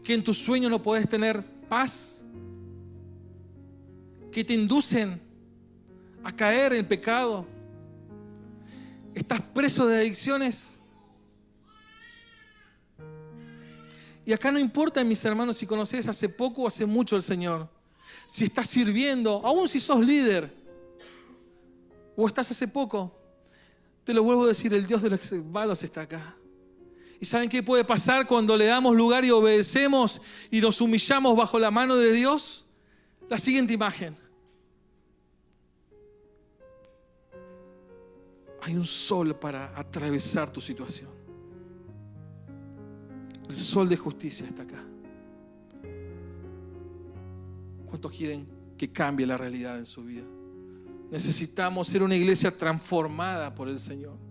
S1: que en tus sueños no podés tener paz, que te inducen a caer en pecado. Estás preso de adicciones. Y acá no importa, mis hermanos, si conoces hace poco o hace mucho al Señor, si estás sirviendo, aún si sos líder o estás hace poco, te lo vuelvo a decir, el Dios de los balos está acá. ¿Y saben qué puede pasar cuando le damos lugar y obedecemos y nos humillamos bajo la mano de Dios? La siguiente imagen. Hay un sol para atravesar tu situación. El sol de justicia está acá. ¿Cuántos quieren que cambie la realidad en su vida? Necesitamos ser una iglesia transformada por el Señor.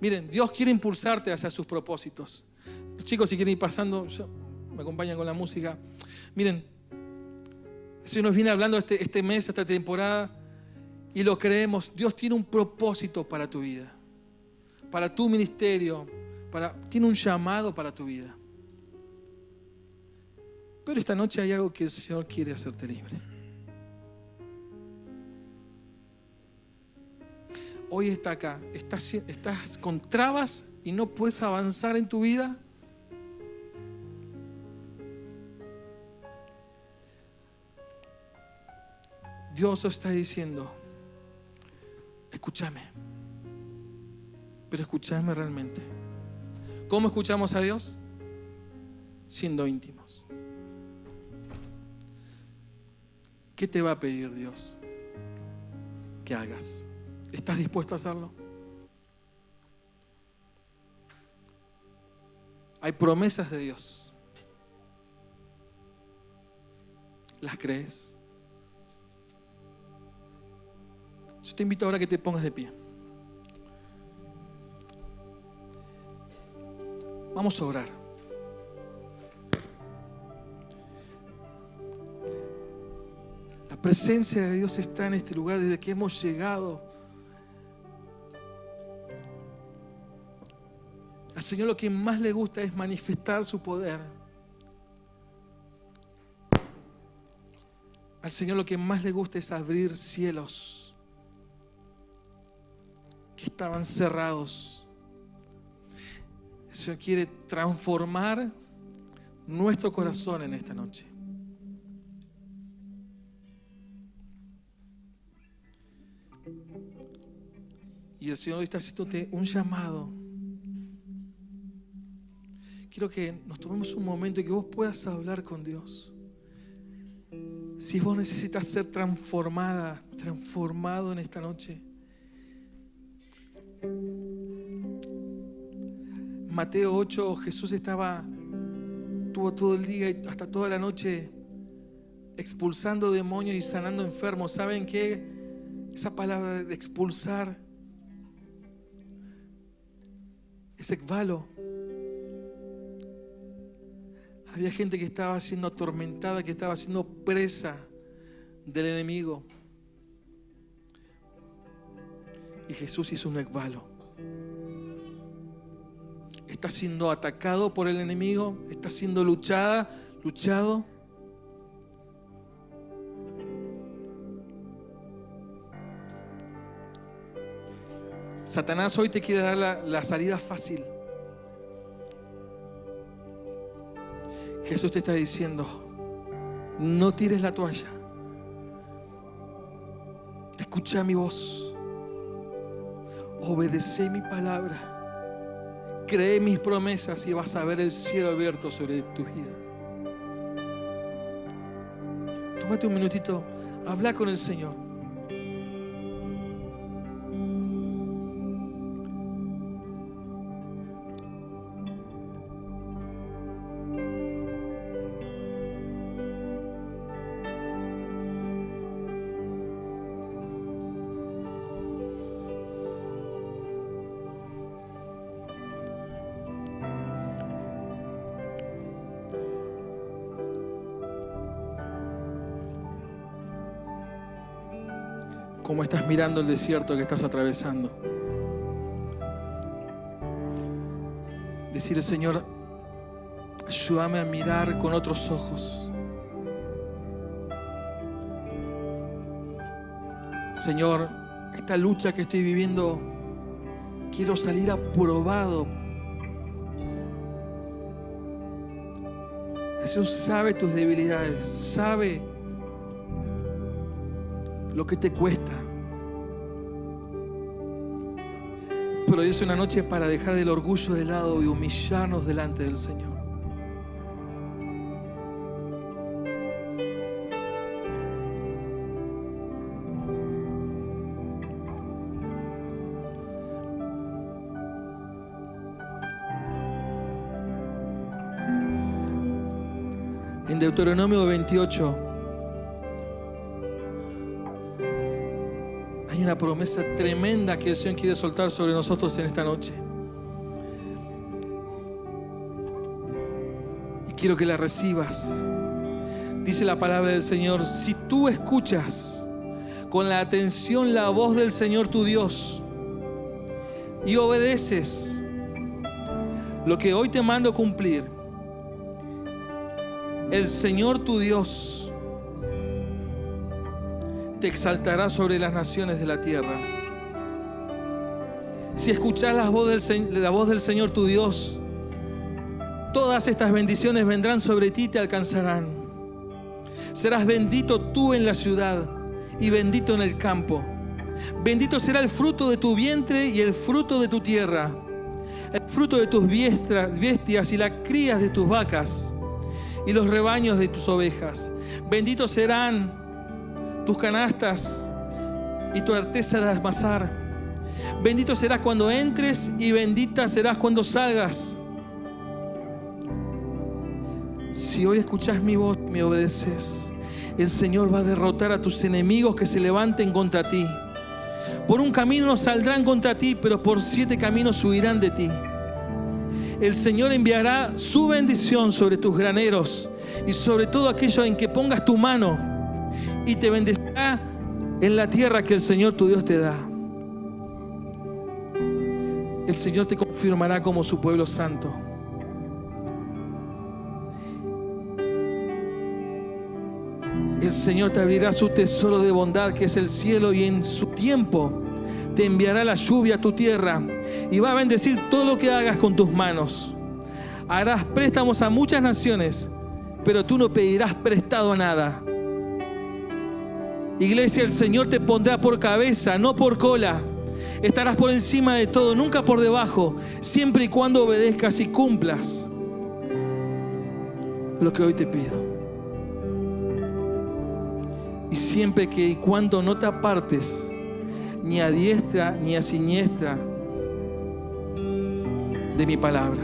S1: Miren, Dios quiere impulsarte hacia sus propósitos. Los chicos, si quieren ir pasando, me acompañan con la música. Miren, el Señor nos viene hablando este mes, esta temporada, y lo creemos. Dios tiene un propósito para tu vida, para tu ministerio, tiene un llamado para tu vida. Pero esta noche hay algo que el Señor quiere hacerte libre. Hoy está acá, estás con trabas y no puedes avanzar en tu vida. Dios os está diciendo, escúchame, pero escúchame realmente. ¿Cómo escuchamos a Dios? Siendo íntimos. ¿Qué te va a pedir Dios que hagas? ¿Estás dispuesto a hacerlo? Hay promesas de Dios. ¿Las crees? Yo te invito ahora a que te pongas de pie. Vamos a orar. La presencia de Dios está en este lugar desde que hemos llegado. Al Señor lo que más le gusta es manifestar su poder. Al Señor lo que más le gusta es abrir cielos que estaban cerrados. El Señor quiere transformar nuestro corazón en esta noche. Y el Señor hoy está haciéndote un llamado. Quiero que nos tomemos un momento y que vos puedas hablar con Dios. Si vos necesitas ser transformado en esta noche. Mateo 8, Jesús tuvo todo el día y hasta toda la noche expulsando demonios y sanando enfermos. ¿Saben qué? Esa palabra de expulsar es ekbalo. Había gente que estaba siendo atormentada, que estaba siendo presa del enemigo. Y Jesús hizo un ekbalo. Está siendo atacado por el enemigo, está siendo luchado. Satanás hoy te quiere dar la salida fácil. Jesús te está diciendo, no tires la toalla. Escucha mi voz. Obedece mi palabra. Cree mis promesas y vas a ver el cielo abierto sobre tu vida. Tómate un minutito, habla con el Señor. como estás mirando el desierto que estás atravesando. Decirle: Señor, ayúdame a mirar con otros ojos. Señor, esta lucha que estoy viviendo, quiero salir aprobado. Jesús sabe tus debilidades, sabe lo que te cuesta. Pero hoy es una noche para dejar el orgullo de lado y humillarnos delante del Señor. En Deuteronomio 28 hay una promesa tremenda que el Señor quiere soltar sobre nosotros en esta noche. Y quiero que la recibas. Dice la palabra del Señor: si tú escuchas con la atención la voz del Señor tu Dios y obedeces lo que hoy te mando cumplir, el Señor tu Dios te exaltará sobre las naciones de la tierra. Si escuchas la voz del Señor tu Dios, todas estas bendiciones vendrán sobre ti y te alcanzarán. Serás bendito tú en la ciudad y bendito en el campo. Bendito será el fruto de tu vientre y el fruto de tu tierra, el fruto de tus bestias y las crías de tus vacas y los rebaños de tus ovejas. Benditos serán tus canastas y tu arteza de amasar. Bendito serás cuando entres y bendita serás cuando salgas. Si hoy escuchas mi voz y me obedeces, el Señor va a derrotar a tus enemigos que se levanten contra ti. Por un camino saldrán contra ti, pero por 7 caminos huirán de ti. El Señor enviará su bendición sobre tus graneros y sobre todo aquello en que pongas tu mano, y te bendecirá en la tierra que el Señor tu Dios te da. El Señor te confirmará como su pueblo santo. El Señor te abrirá su tesoro de bondad, que es el cielo, y en su tiempo te enviará la lluvia a tu tierra y va a bendecir todo lo que hagas con tus manos. Harás préstamos a muchas naciones, pero tú no pedirás prestado nada. Iglesia, el Señor te pondrá por cabeza, no por cola. Estarás por encima de todo, nunca por debajo, siempre y cuando obedezcas y cumplas lo que hoy te pido. Y siempre que y cuando no te apartes ni a diestra ni a siniestra de mi palabra.